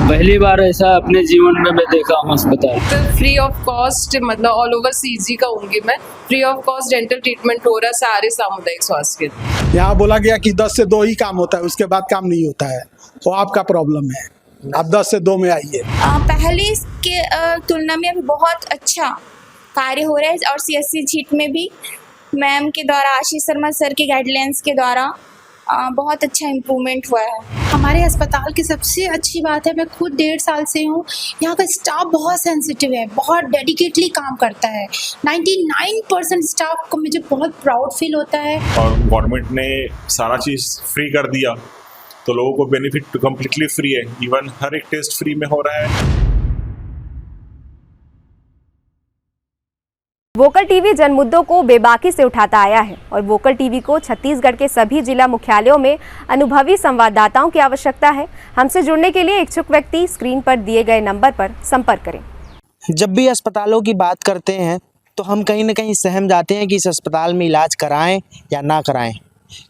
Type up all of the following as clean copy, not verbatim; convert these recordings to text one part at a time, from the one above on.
पहली बार ऐसा अपने जीवन में मैं देखा हूँ अस्पताल। तो फ्री ऑफ कॉस्ट मतलब ऑल ओवर सीजी कहूँगी मैं, free of cost dental treatment हो रहा है सारे सामुदायिक स्वास्थ्य केंद्र। यहाँ बोला गया कि 10 से 2 ही काम होता है, उसके बाद काम नहीं होता है, तो आपका प्रॉब्लम है, आप 10 से 2 में आइए। पहले के तुलना में अभी बहुत अच्छा कार्य हो रहा है और सीएससी झीट में भी मैम के द्वारा, आशीष शर्मा सर के गाइडलाइंस के द्वारा बहुत अच्छा इम्प्रूवमेंट हुआ है। हमारे अस्पताल की सबसे अच्छी बात है, मैं खुद 1.5 साल से हूँ, यहाँ का स्टाफ बहुत सेंसिटिव है, बहुत डेडिकेटली काम करता है। 99% स्टाफ को मुझे बहुत प्राउड फील होता है। और गवर्नमेंट ने सारा चीज़ फ्री कर दिया तो लोगों को बेनिफिट कम्प्लीटली फ्री है। इवन हर एक टेस्ट फ्री में हो रहा है। वोकल टीवी जन मुद्दों को बेबाकी से उठाता आया है और वोकल टीवी को छत्तीसगढ़ के सभी जिला मुख्यालयों में अनुभवी संवाददाताओं की आवश्यकता है। हमसे जुड़ने के लिए इच्छुक व्यक्ति स्क्रीन पर दिए गए नंबर पर संपर्क करें। जब भी अस्पतालों की बात करते हैं तो हम कहीं ना कहीं सहम जाते हैं कि इस अस्पताल में इलाज कराएं या ना कराएं।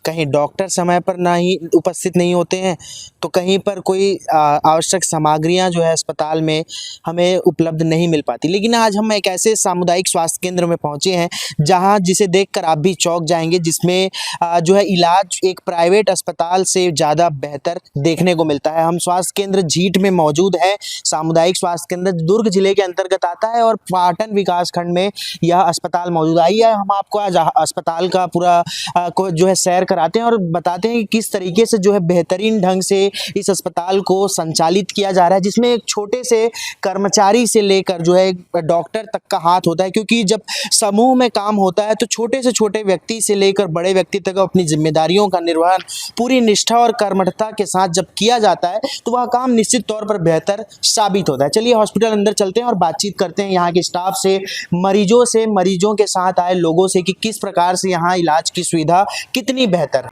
कहीं डॉक्टर समय पर ना ही उपस्थित नहीं होते हैं तो कहीं पर कोई आवश्यक सामग्रियां जो है अस्पताल में हमें उपलब्ध नहीं मिल पाती। लेकिन आज हम एक ऐसे सामुदायिक स्वास्थ्य केंद्र में पहुंचे हैं जहां जिसे देखकर आप भी चौंक जाएंगे, जिसमें जो है इलाज एक प्राइवेट अस्पताल से ज़्यादा बेहतर देखने को मिलता है। हम स्वास्थ्य केंद्र झीट में मौजूद है। सामुदायिक स्वास्थ्य केंद्र दुर्ग जिले के अंतर्गत आता है और पाटन विकास खंड में यह अस्पताल मौजूद। आइए हम आपको आज अस्पताल का पूरा को जो है सैर कराते हैं और बताते हैं कि किस तरीके से जो है बेहतरीन ढंग से इस अस्पताल को संचालित किया जा रहा है, जिसमें एक छोटे से कर्मचारी से लेकर जो है डॉक्टर तक का हाथ होता है। क्योंकि जब समूह में काम होता है तो छोटे से छोटे व्यक्ति से लेकर बड़े व्यक्ति तक अपनी जिम्मेदारियों का निर्वहन पूरी निष्ठा और कर्मठता के साथ जब किया जाता है तो वह काम निश्चित तौर पर बेहतर साबित होता है। चलिए हॉस्पिटल अंदर चलते हैं और बातचीत करते हैं यहाँ के स्टाफ से, मरीजों के साथ आए लोगों से कि किस प्रकार से यहाँ इलाज की सुविधा कितनी बेहतर।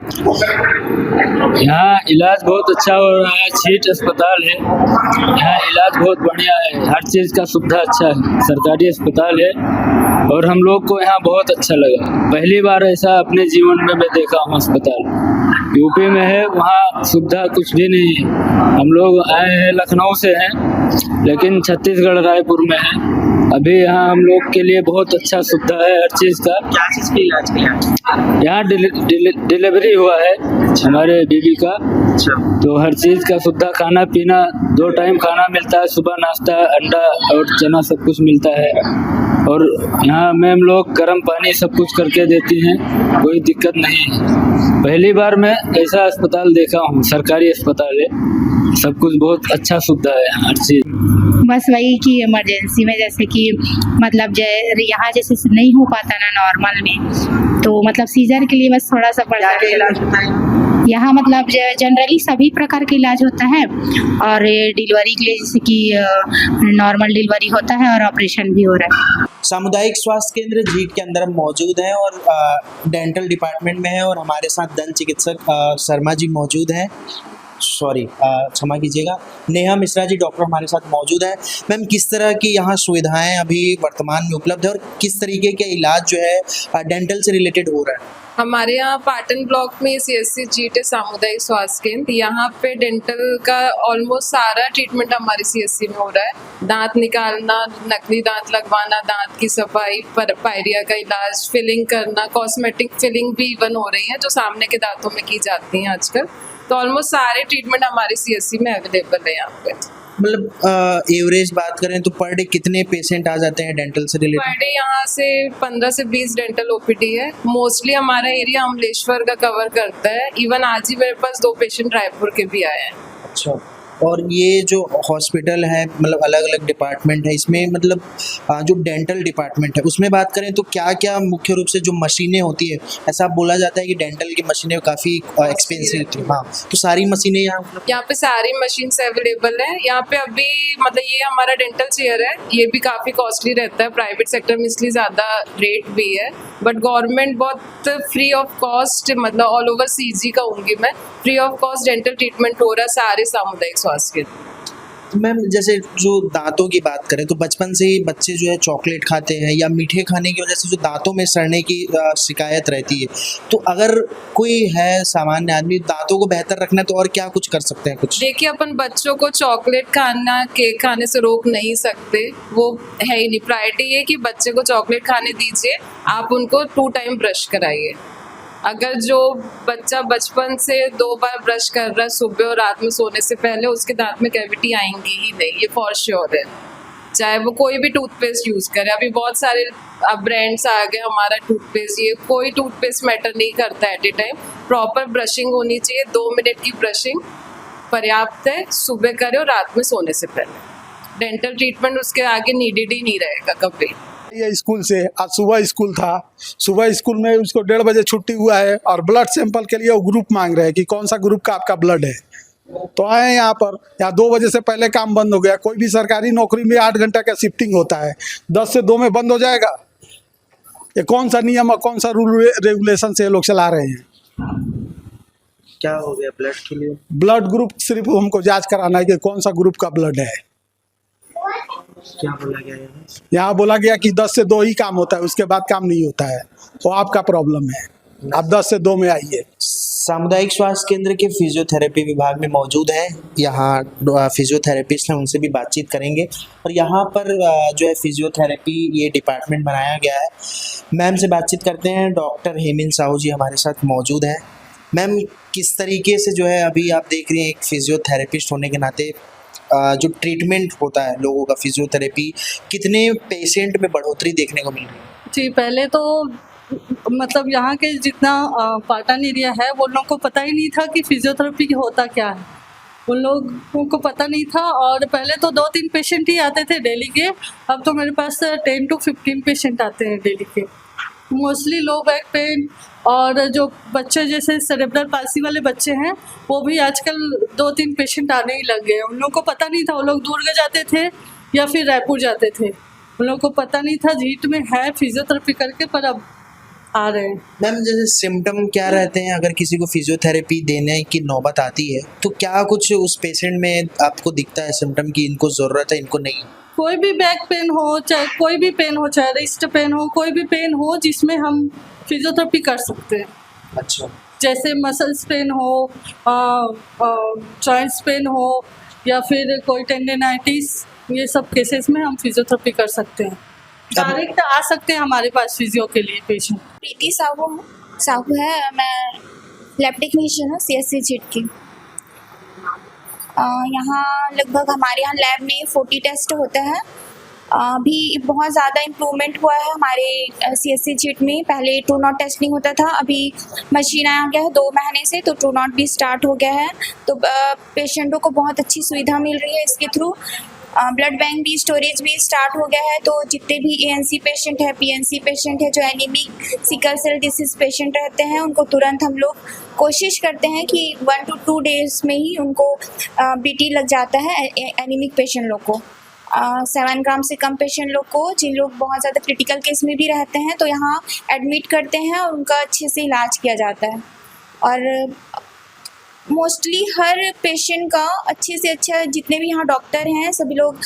यहाँ इलाज बहुत अच्छा हो रहा है। झीट अस्पताल है, यहाँ इलाज बहुत बढ़िया है, हर चीज़ का सुविधा अच्छा है। सरकारी अस्पताल है और हम लोग को यहाँ बहुत अच्छा लगा। पहली बार ऐसा अपने जीवन में मैं देखा हूँ अस्पताल। यूपी में है, वहाँ सुविधा कुछ भी नहीं है। हम लोग आए हैं लखनऊ से हैं लेकिन छत्तीसगढ़ रायपुर में है। अभी यहाँ हम लोग के लिए बहुत अच्छा सुविधा है हर चीज़ का। क्या चीज़ की इलाज किया? यहाँ डिलीवरी हुआ है हमारे बीबी का, तो हर चीज़ का सुविधा, खाना पीना 2 टाइम खाना मिलता है, सुबह नाश्ता, अंडा और चना सब कुछ मिलता है। और यहाँ मैम लोग गर्म पानी सब कुछ करके देती हैं, कोई दिक्कत नहीं है। पहली बार मैं ऐसा अस्पताल देखा हूँ, सरकारी अस्पताल है, सब कुछ बहुत अच्छा सुविधा है हर चीज़। बस वही कि इमरजेंसी में जैसे कि मतलब यहाँ जैसे नहीं हो पाता ना नॉर्मल में, तो मतलब सीजर के लिए बस थोड़ा सा पड़ जाता है इलाज होता है। यहाँ मतलब जनरली सभी प्रकार का इलाज होता है और डिलीवरी के लिए जैसे कि नॉर्मल डिलीवरी होता है और ऑपरेशन भी हो रहा है। सामुदायिक स्वास्थ्य केंद्र झीट के अंदर हम मौजूद हैं और डेंटल डिपार्टमेंट में है और हमारे साथ दंत चिकित्सक शर्मा जी मौजूद हैं। क्षमा कीजिएगा, नेहा मिश्रा जी डॉक्टर हमारे साथ मौजूद है। मैम, किस तरह की यहाँ सुविधाएं अभी वर्तमान में उपलब्ध है और किस तरीके के इलाज जो है डेंटल से रिलेटेड हो रहा है? हमारे यहाँ पाटन ब्लॉक में सीएससी झीट है सामुदायिक स्वास्थ्य केंद्र। यहाँ पे डेंटल का ऑलमोस्ट सारा ट्रीटमेंट हमारे सीएससी में हो रहा है। दांत निकालना, नकली दांत लगवाना, दांत की सफाई, पायरिया का इलाज, फिलिंग करना, कॉस्मेटिक फिलिंग भी इवन हो रही है जो सामने के दांतों में की जाती हैं आजकल। तो ऑलमोस्ट सारे ट्रीटमेंट हमारे सीएससी में अवेलेबल है यहाँ पे। मतलब एवरेज बात करें तो पर डे कितने पेशेंट आ जाते हैं डेंटल से रिलेटेड? पर डे यहाँ से 15 से 20 डेंटल ओपीडी है। मोस्टली हमारा एरिया अमलेश्वर का कवर करता है। इवन आज ही मेरे पास 2 पेशेंट रायपुर के भी आए हैं। अच्छा, और ये जो हॉस्पिटल है मतलब अलग अलग डिपार्टमेंट है, इसमें मतलब जो डेंटल डिपार्टमेंट है उसमें बात करें तो क्या क्या मुख्य रूप से जो मशीनें होती है, ऐसा बोला जाता है कि डेंटल की मशीनें काफ़ी एक्सपेंसिव होती है। हाँ, तो सारी मशीनें यहाँ पे सारी मशीन्स अवेलेबल है। यहाँ पे अभी मतलब ये हमारा डेंटल चेयर है, ये भी काफ़ी कॉस्टली रहता है। प्राइवेट सेक्टर में इसलिए ज़्यादा रेट भी है, बट गवर्नमेंट बहुत फ्री ऑफ कॉस्ट मतलब ऑल ओवर सीजी कहूँगी मैं, free of cost dental treatment हो रहा है सारे सामुदायिक स्वास्थ्य केंद्र। तो मैम जैसे जो दांतों की बात करें तो बचपन से ही बच्चे जो है चॉकलेट खाते हैं या मीठे खाने की वजह से जो दांतों में सड़ने की शिकायत रहती है, तो अगर कोई है सामान्य आदमी दांतों को बेहतर रखना है तो और क्या कुछ कर सकते हैं कुछ? देखिए, अपन बच्चों को चॉकलेट खाना, केक खाने से रोक नहीं सकते, वो है ही नहीं। प्रायोरिटी है कि बच्चे को चॉकलेट खाने दीजिए, आप उनको 2 टाइम ब्रश कराइए। अगर जो बच्चा बचपन से 2 बार ब्रश कर रहा है सुबह और रात में सोने से पहले, उसके दांत में कैविटी आएंगी ही नहीं, ये फॉर श्योर है। चाहे वो कोई भी टूथपेस्ट यूज़ करे, अभी बहुत सारे ब्रांड्स आ गए, हमारा टूथपेस्ट, ये कोई टूथपेस्ट मैटर नहीं करता at a time. Proper brushing होनी चाहिए, 2 मिनट की ब्रशिंग पर्याप्त है, सुबह करे और रात में सोने से पहले। डेंटल ट्रीटमेंट उसके आगे नीडेड ही नहीं रहेगा कभी। ये स्कूल से आज सुबह स्कूल था, सुबह स्कूल में उसको 1:30 बजे छुट्टी हुआ है और ब्लड सैंपल के लिए वो ग्रुप मांग रहे हैं कि कौन सा ग्रुप का आपका ब्लड है। तो आए यहाँ पर, यहाँ 2 बजे से पहले काम बंद हो गया। कोई भी सरकारी नौकरी में 8 घंटा का शिफ्टिंग होता है, 10 से 2 में बंद हो जाएगा। ये कौन सा नियम और कौन सा रूल रेगुलेशन से ये लोग चला रहे हैं? क्या हो गया ब्लड के लिए? ब्लड ग्रुप सिर्फ हमको जांच कराना है कि कौन सा ग्रुप का ब्लड है। क्या बोला गया है? यहाँ बोला गया कि 10 से 2 ही काम होता है, उसके बाद काम नहीं होता है। तो आपका प्रॉब्लम है, आप 10 से 2 में आइए। सामुदायिक स्वास्थ्य केंद्र के फिजियोथेरेपी विभाग में मौजूद हैं, यहाँ फिजियोथेरेपिस्ट हैं, उनसे भी बातचीत करेंगे। और यहाँ पर जो है फिजियोथेरेपी ये डिपार्टमेंट बनाया गया है। मैम से बातचीत करते हैं। डॉक्टर हेमिन साहू जी हमारे साथ मौजूद हैं। मैम, किस तरीके से जो है अभी आप देख रही हैं एक फिजियोथेरेपिस्ट होने के नाते जो ट्रीटमेंट होता है लोगों का, फिजियोथेरेपी, कितने पेशेंट में बढ़ोतरी देखने को मिल रही है? जी, पहले तो मतलब यहाँ के जितना पाटन एरिया है वो लोगों को पता ही नहीं था कि फिजियोथेरेपी होता क्या है। उन लोगों को पता नहीं था और पहले तो 2-3 पेशेंट ही आते थे डेली के। अब तो मेरे पास 10 to 15 पेशेंट आते हैं डेली के। मोस्टली लो बैक पेन और जो बच्चे जैसे सेरेब्रल पाल्सी वाले बच्चे हैं वो भी आजकल 2-3 पेशेंट आने ही लग गए। उन लोगों को पता नहीं था, वो लोग दुर्ग जाते थे या फिर रायपुर जाते थे, उन लोगों को पता नहीं था झीट में है फिजियोथेरेपी करके, पर अब आ रहे हैं। मैम, जैसे सिम्टम क्या रहते हैं अगर किसी को फिजियोथेरेपी देने की नौबत आती है तो क्या कुछ उस पेशेंट में आपको दिखता है सिम्टम की इनको ज़रूरत है, इनको नहीं? कोई भी बैक पेन हो, चाहे कोई भी पेन हो, चाहे रिस्ट पेन हो, कोई भी पेन हो जिसमें हम फिजियोथेरेपी कर सकते हैं। अच्छा। जैसे मसल्स पेन हो, जॉइंट्स पेन हो या फिर कोई टेंडेनाइटिस, ये सब केसेस में हम फिजियोथेरेपी कर सकते हैं। डायरेक्ट आ सकते हैं हमारे पास फिजियो के लिए पेशेंट। प्रीति साहू है, मैं लैब टेक्नीशियन हूँ CSC जीट की। यहाँ लगभग हमारे यहाँ लैब में 40 टेस्ट होते हैं। अभी बहुत ज़्यादा इम्प्रूवमेंट हुआ है हमारे CSC जीट में। पहले ट्रू नॉट टेस्ट नहीं होता था, अभी मशीन आ गया है 2 महीने से, तो ट्रू नॉट भी स्टार्ट हो गया है। तो पेशेंटों को बहुत अच्छी सुविधा मिल रही है इसके थ्रू। ब्लड बैंक भी, स्टोरेज भी स्टार्ट हो गया है। तो जितने भी ANC पेशेंट है, PNC पेशेंट है, जो anaemic sickle cell disease patient रहते हैं, उनको तुरंत हम लोग कोशिश करते हैं कि 1 to 2 डेज में ही उनको BT लग जाता है। एनीमिक पेशेंट लोग को 7 ग्राम से कम पेशेंट लोग को, जिन लोग बहुत ज़्यादा क्रिटिकल केस में भी रहते हैं, तो यहाँ एडमिट करते हैं और उनका अच्छे से इलाज किया जाता है। और मोस्टली हर पेशेंट का अच्छे से अच्छा, जितने भी यहाँ डॉक्टर हैं सभी लोग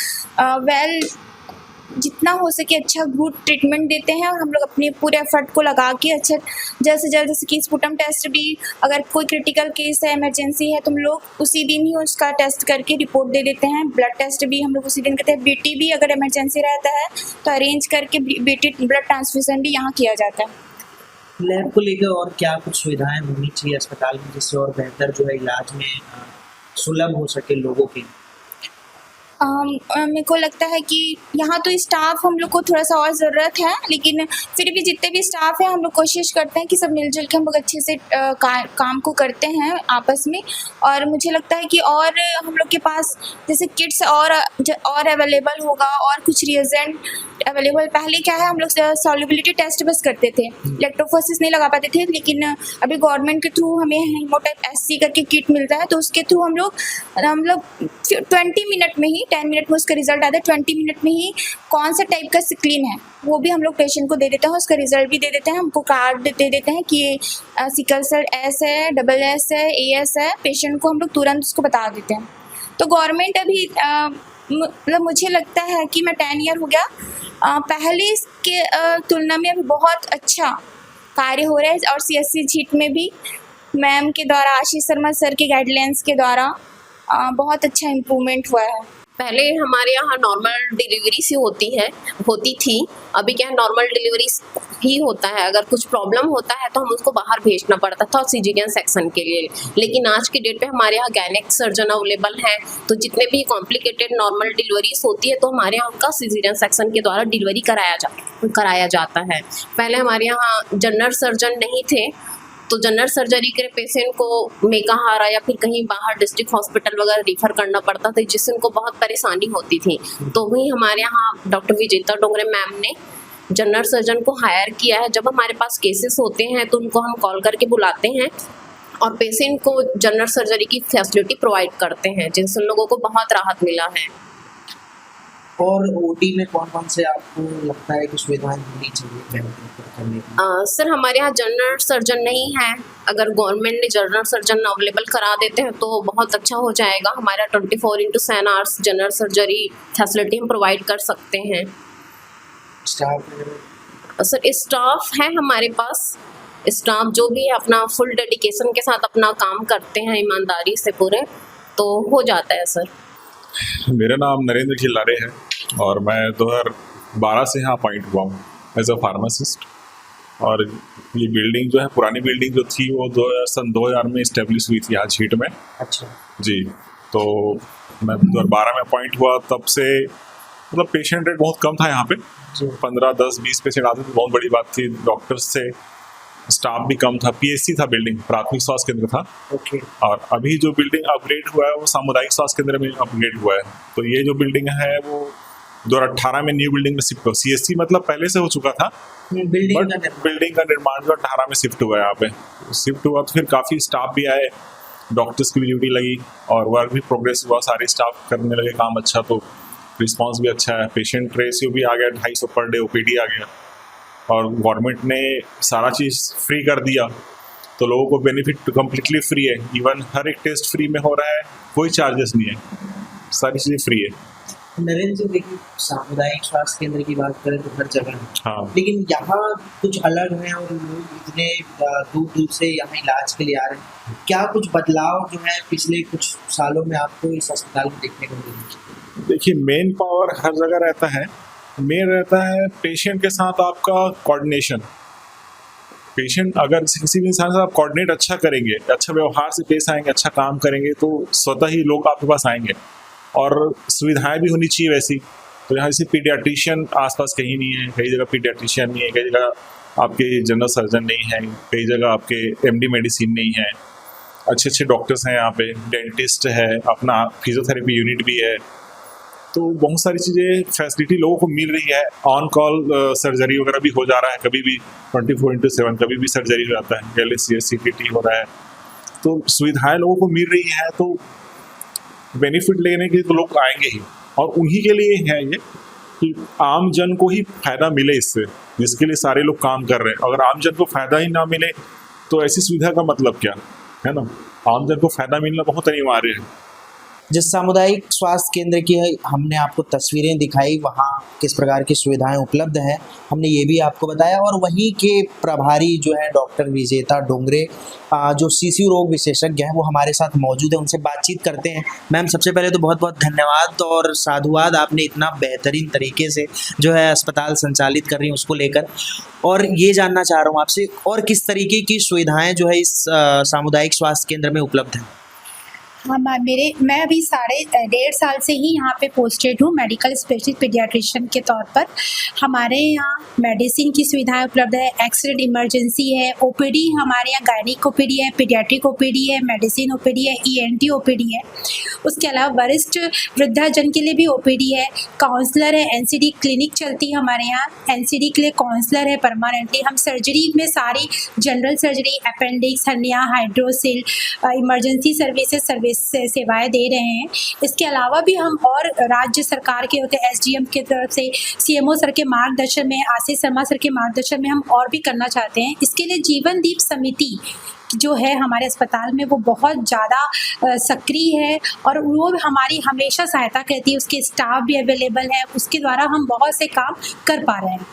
जितना हो सके अच्छा गुड ट्रीटमेंट देते हैं। और हम लोग अपने पूरे एफर्ट को लगा के अच्छा जल्द से जल्द, जैसे कि स्पुटम टेस्ट भी, अगर कोई क्रिटिकल केस है, इमरजेंसी है, तो हम लोग उसी दिन ही उसका टेस्ट करके रिपोर्ट दे देते हैं। ब्लड टेस्ट भी हम लोग उसी दिन करते हैं। BT भी अगर इमरजेंसी रहता है तो अरेंज करके BT ब्लड ट्रांसफ्यूज़न भी यहाँ किया जाता है। लैब को लेकर और क्या कुछ सुविधाएं होनी चाहिए अस्पताल में जिससे और बेहतर जो है इलाज में सुलभ हो सके लोगों के? मेरे को लगता है कि यहाँ तो स्टाफ हम लोग को थोड़ा सा और ज़रूरत है, लेकिन फिर भी जितने भी स्टाफ हैं हम लोग कोशिश करते हैं कि सब मिलजुल के हम लोग अच्छे से काम को करते हैं आपस में। और मुझे लगता है कि और हम लोग के पास जैसे किट्स और अवेलेबल होगा और कुछ रिएजेंट अवेलेबल। पहले क्या है, हम लोग सॉल्युबिलिटी टेस्ट बस करते थे, इलेक्ट्रोफोरेसिस नहीं लगा पाते थे, लेकिन अभी गवर्नमेंट के थ्रू हमें हेमोटाइप SC करके किट मिलता है, तो उसके थ्रू हम लोग 20 मिनट में ही, 10 मिनट में उसका रिजल्ट आता है। 20 मिनट में ही कौन सा टाइप का सिक्लिन है वो भी हम लोग पेशेंट को दे देते हैं, उसका रिजल्ट भी दे देते हैं। हमको कार्ड दे देते हैं कि ये सिकल सेल S है, SS है, AS है, पेशेंट को हम लोग तुरंत उसको बता देते हैं। तो गवर्नमेंट अभी मतलब मुझे लगता है कि मैं 10 ईयर हो गया, पहले के तुलना में अभी बहुत अच्छा कार्य हो रहा है। और CSC झीट में भी मैम के द्वारा, आशीष शर्मा सर के गाइडलाइंस के द्वारा बहुत अच्छा इम्प्रूवमेंट हुआ है। पहले हमारे यहाँ नॉर्मल डिलीवरी से होती थी, अभी क्या नॉर्मल डिलीवरी ही होता है। अगर कुछ प्रॉब्लम होता है तो हम उसको बाहर भेजना पड़ता था सीजेरियन सेक्शन के लिए, लेकिन आज की डेट पे हमारे यहाँ गायनेक सर्जन अवेलेबल है। तो जितने भी कॉम्प्लिकेटेड नॉर्मल डिलीवरीज होती है तो हमारे यहाँ उनका सीजेरियन सेक्शन के द्वारा डिलीवरी कराया जाता है। पहले हमारे यहाँ जनरल सर्जन नहीं थे, तो जनरल सर्जरी के पेशेंट को मेकाहारा या फिर कहीं बाहर डिस्ट्रिक्ट हॉस्पिटल वगैरह रिफ़र करना पड़ता था, जिससे उनको बहुत परेशानी होती थी। तो वही हमारे यहाँ डॉक्टर विजेता डोंगरे मैम ने जनरल सर्जन को हायर किया है। जब हमारे पास केसेस होते हैं तो उनको हम कॉल करके बुलाते हैं और पेशेंट को जनरल सर्जरी की फैसिलिटी प्रोवाइड करते हैं, जिनसे उन लोगों को बहुत राहत मिला है। और OT में कौन कौन से आपको लगता है कि सुविधाएं होनी चाहिए करने की? सर हमारे यहाँ जनरल सर्जन नहीं है, अगर गवर्नमेंट ने जनरल सर्जन अवेलेबल करा देते हैं तो बहुत अच्छा हो जाएगा। हमारा 24/7 आवर्स जनरल सर्जरी फैसिलिटी हम प्रोवाइड कर सकते हैं। सर स्टाफ है हमारे पास, स्टाफ जो भी है अपना फुल डेडिकेशन के साथ अपना काम करते हैं ईमानदारी से पूरे, तो हो जाता है सर। मेरा नाम नरेंद्र खिल्लारे है और मैं 2012 से यहाँ अपॉइंट हुआ हूँ एज अ फार्मासिस्ट। और ये बिल्डिंग जो है, पुरानी बिल्डिंग जो थी वो सन 2000 में इस्टेब्लिश हुई थी यहाँ झीट में। अच्छा जी, तो मैं 2012 में अपॉइंट हुआ, तब से मतलब पेशेंट रेट बहुत कम था यहाँ पे, 15, 10, 20 पेशेंट आते थे, बहुत बड़ी बात थी। डॉक्टर्स से स्टाफ भी कम था, PSC था बिल्डिंग, प्राथमिक स्वास्थ्य केंद्र था। ओके। और अभी जो बिल्डिंग अपग्रेड हुआ है वो सामुदायिक स्वास्थ्य केंद्र में अपग्रेड हुआ है। तो ये जो बिल्डिंग है वो 2018 में न्यू बिल्डिंग में शिफ्ट हुआ। CSC मतलब पहले से हो चुका था, बिल्डिंग का निर्माण जो 18 में शिफ्ट हुआ है यहाँ पे। शिफ्ट हुआ तो फिर काफ़ी स्टाफ भी आए, डॉक्टर्स की भी ड्यूटी लगी और वर्क भी प्रोग्रेस हुआ, सारे स्टाफ करने लगे काम अच्छा, तो रिस्पॉन्स भी अच्छा है। पेशेंट रेशियो भी आ गया 250 पर डे OPD आ गया। और गवर्नमेंट ने सारा चीज़ फ्री कर दिया, तो लोगों को बेनिफिट कम्प्लीटली फ्री है। इवन हर एक टेस्ट फ्री में हो रहा है, कोई चार्जेस नहीं है, सारी चीज़ें फ्री है। नरेंद्र जी, देखिए सामुदायिक स्वास्थ्य केंद्र की बात करें तो हर जगह है, हाँ, लेकिन यहाँ कुछ अलग है और लोग इतने दूर दूर से यहाँ इलाज के लिए आ रहे हैं। क्या कुछ बदलाव जो है पिछले कुछ सालों में आपको इस अस्पताल में देखने को मिले? देखिए, मेन पावर हर जगह रहता है, मेन रहता है पेशेंट के साथ आपका कोऑर्डिनेशन। पेशेंट अगर किसी भी इंसान से आप कोऑर्डिनेट अच्छा करेंगे, अच्छा व्यवहार से पेश आएंगे, अच्छा काम करेंगे, तो स्वतः ही लोग आपके पास आएंगे। और सुविधाएं भी होनी चाहिए वैसी। तो यहाँ जैसे पीडियाट्रिशियन आसपास कहीं नहीं है, कई जगह पीडियाट्रिशियन नहीं है, कई जगह आपके जनरल सर्जन नहीं है, कई जगह आपके MD मेडिसिन नहीं है। अच्छे अच्छे डॉक्टर्स हैं यहाँ पे, डेंटिस्ट है, अपना फिजियोथेरेपी यूनिट भी है। तो बहुत सारी चीज़ें फैसिलिटी लोगों को मिल रही है। ऑन कॉल सर्जरी वगैरह भी हो जा रहा है, कभी भी 24/7 कभी भी सर्जरी हो जाता है, LACS CTT हो रहा है। तो सुविधाएं लोगों को मिल रही हैं, तो बेनिफिट लेने के लिए तो लोग आएंगे ही। और उन्हीं के लिए है ये कि आम जन को ही फ़ायदा मिले इससे, जिसके लिए सारे लोग काम कर रहे हैं। अगर आम जन को फ़ायदा ही ना मिले तो ऐसी सुविधा का मतलब क्या है ना। आम जन को फ़ायदा मिलना बहुत अनिवार्य है। जिस सामुदायिक स्वास्थ्य केंद्र की हमने आपको तस्वीरें दिखाई, वहाँ किस प्रकार की सुविधाएं उपलब्ध हैं, हमने ये भी आपको बताया। और वहीं के प्रभारी जो है डॉक्टर विजेता डोंगरे, जो शिशु रोग विशेषज्ञ हैं, वो हमारे साथ मौजूद हैं, उनसे बातचीत करते हैं। मैम, सबसे पहले तो बहुत बहुत धन्यवाद और साधुवाद, आपने इतना बेहतरीन तरीके से जो है अस्पताल संचालित कर रही हैं उसको लेकर। और ये जानना चाह रहा हूँ आपसे, और किस तरीके की सुविधाएँ जो है इस सामुदायिक स्वास्थ्य केंद्र में उपलब्ध हैं? हाँ, मैं अभी 1.5 साल से ही यहाँ पे पोस्टेड हूँ मेडिकल स्पेशलिस्ट पीडियाट्रिशियन के तौर पर। हमारे यहाँ मेडिसिन की सुविधाएं उपलब्ध है, एक्सरे इमरजेंसी है, OPD हमारे यहाँ गायनिक OPD है, पीडियाट्रिक OPD है, मेडिसिन OPD है, ENT OPD है। उसके अलावा वरिष्ठ वृद्धाजन के लिए भी OPD है, काउंसलर है, NCD क्लिनिक चलती है हमारे यहाँ, NCD के लिए काउंसलर है परमानेंटली। हम सर्जरी में सारी general surgery, appendix, hernia, hydrocele, emergency services सेवाएं दे रहे हैं। इसके अलावा भी हम और राज्य सरकार के होते एसडीएम की तरफ से, सीएमओ सर के मार्गदर्शन में, आशीष शर्मा सर के मार्गदर्शन में हम और भी करना चाहते हैं। इसके लिए जीवन दीप समिति जो है हमारे अस्पताल में वो बहुत ज़्यादा सक्रिय है और वो हमारी हमेशा सहायता करती है। उसके स्टाफ भी अवेलेबल है, उसके द्वारा हम बहुत से काम कर पा रहे हैं।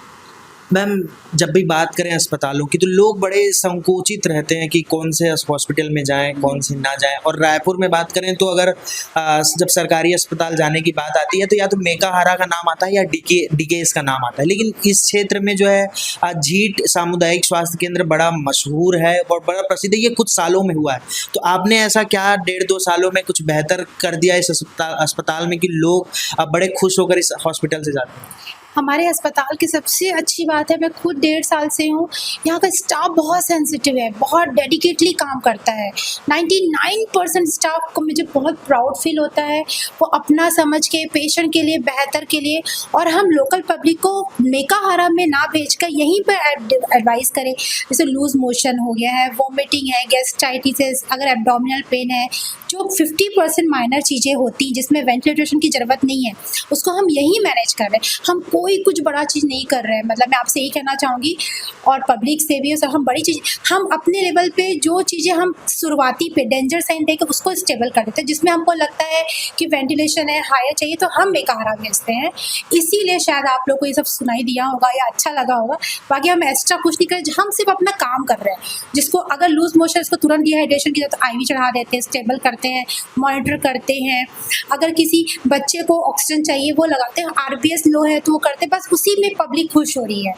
मैम, जब भी बात करें अस्पतालों की तो लोग बड़े संकोचित रहते हैं कि कौन से हॉस्पिटल में जाएं, कौन से ना जाएं। और रायपुर में बात करें तो अगर जब सरकारी अस्पताल जाने की बात आती है तो या तो मेकाहारा का नाम आता है या डीकेएस का नाम आता है, लेकिन इस क्षेत्र में जो है झीट सामुदायिक स्वास्थ्य केंद्र बड़ा मशहूर है और बड़ा प्रसिद्ध है। ये कुछ सालों में हुआ है, तो आपने ऐसा क्या 1.5-2 सालों में कुछ बेहतर कर दिया इस अस्पताल में कि लोग अब बड़े खुश होकर इस हॉस्पिटल से जाते हैं? हमारे अस्पताल की सबसे अच्छी बात है, मैं खुद 1.5 साल से हूँ, यहाँ का स्टाफ बहुत सेंसिटिव है, बहुत डेडिकेटली काम करता है। 99% स्टाफ को मुझे बहुत प्राउड फील होता है, वो अपना समझ के पेशेंट के लिए, बेहतर के लिए। और हम लोकल पब्लिक को मेकाहारा में ना भेजकर यहीं पर एडवाइस करें, जैसे लूज मोशन हो गया है, वॉमिटिंग है, गैस्ट्राइटिस, अगर एब्डोमिनल पेन है, जो 50% माइनर चीज़ें होती हैं जिसमें वेंटिलेशन की ज़रूरत नहीं है, उसको हम यहीं मैनेज कर रहे हैं। हम कोई कुछ बड़ा चीज़ नहीं कर रहे हैं, मतलब मैं आपसे यही कहना चाहूँगी और पब्लिक से भी, सर हम बड़ी चीज़, हम अपने लेवल पे जो चीज़ें हम शुरुआती पे डेंजर साइन देकर उसको स्टेबल कर देते हैं। जिसमें हमको लगता है कि वेंटिलेशन है, हायर चाहिए, तो हम मेकाहारा भेजते हैं। इसीलिए शायद आप लोग को ये सब सुनाई दिया होगा या अच्छा लगा होगा। बाकी हम एक्स्ट्रा कुछ नहीं कर रहे, हम सिर्फ अपना काम कर रहे हैं। जिसको अगर लूज मोशन, उसको तुरंत डिहाइड्रेशन की जरूरत, आईवी चढ़ा देते हैं, स्टेबल करते हैं, मॉनिटर करते हैं। अगर किसी बच्चे को ऑक्सीजन चाहिए वो लगाते हैं, आरबीएस लो है तो वो करते हैं। बस उसी में पब्लिक खुश हो रही है।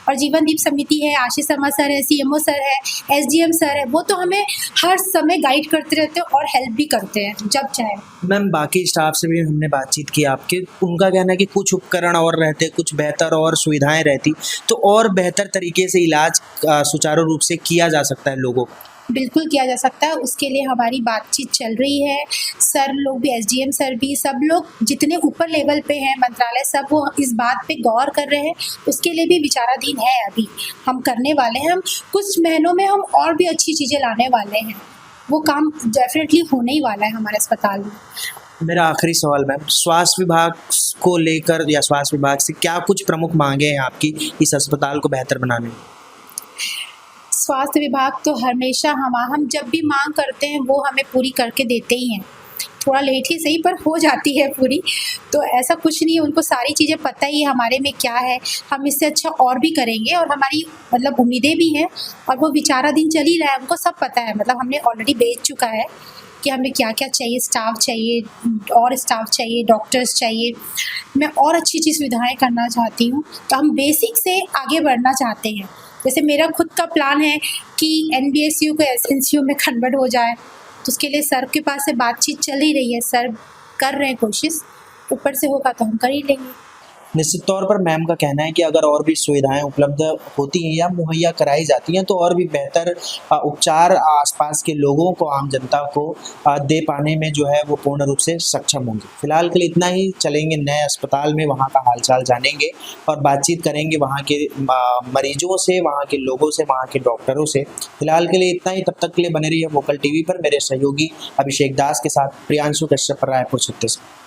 और जीवन दीप समिति है, आशीष शर्मा सर है, सीएमओ सर है, एसडीएम सर है, वो तो हमें हर समय गाइड करते रहते हैं और हेल्प भी करते हैं जब चाहे। मैम, बाकी स्टाफ से भी हमने बातचीत की आपके, उनका कहना है कि कुछ उपकरण और रहते, कुछ बेहतर और सुविधाएं रहती तो और बेहतर तरीके से इलाज सुचारू रूप से किया जा सकता है लोगों को। बिल्कुल किया जा सकता है, उसके लिए हमारी बातचीत चल रही है। सर लोग भी, एसडीएम सर भी, सब लोग जितने ऊपर लेवल पे हैं मंत्रालय, सब वो इस बात पे गौर कर रहे हैं। उसके लिए भी विचाराधीन है, अभी हम करने वाले हैं। हम कुछ महीनों में हम और भी अच्छी चीज़ें लाने वाले हैं, वो काम डेफिनेटली होने ही वाला है हमारे अस्पताल में। मेरा आखिरी सवाल मैम, स्वास्थ्य विभाग को लेकर या स्वास्थ्य विभाग से क्या कुछ प्रमुख मांगे हैं आपकी इस अस्पताल को बेहतर बनाने में? स्वास्थ्य विभाग तो हमेशा हम जब भी मांग करते हैं वो हमें पूरी करके देते ही हैं। थोड़ा लेट ही सही पर हो जाती है पूरी, तो ऐसा कुछ नहीं है। उनको सारी चीज़ें पता ही है हमारे में क्या है, हम इससे अच्छा और भी करेंगे और हमारी मतलब उम्मीदें भी हैं और वो विचाराधीन चल ही रहा है। उनको सब पता है, मतलब हमने ऑलरेडी भेज चुका है कि हमें क्या क्या चाहिए, स्टाफ चाहिए और स्टाफ चाहिए, डॉक्टर्स चाहिए। मैं और अच्छी अच्छी सुविधाएँ करना चाहती हूँ, तो हम बेसिक से आगे बढ़ना चाहते हैं। जैसे मेरा खुद का प्लान है कि NBSU को SNCU में कन्वर्ट हो जाए, तो उसके लिए सर के पास से बातचीत चल ही रही है। सर कर रहे हैं कोशिश, ऊपर से होगा तो हम कर ही लेंगे। निश्चित तौर पर मैम का कहना है कि अगर और भी सुविधाएं उपलब्ध होती हैं या मुहैया कराई जाती हैं तो और भी बेहतर उपचार आसपास के लोगों को, आम जनता को दे पाने में जो है वो पूर्ण रूप से सक्षम होंगे। फिलहाल के लिए इतना ही, चलेंगे नए अस्पताल में, वहाँ का हालचाल जानेंगे और बातचीत करेंगे वहाँ के मरीजों से, वहाँ के लोगों से, वहाँ के डॉक्टरों से। फिलहाल के लिए इतना ही, तब तक के लिए बने रहिए वोकल टीवी पर। मेरे सहयोगी अभिषेक दास के साथ प्रियांशु कश्यप, रायपुर छत्तीसगढ़।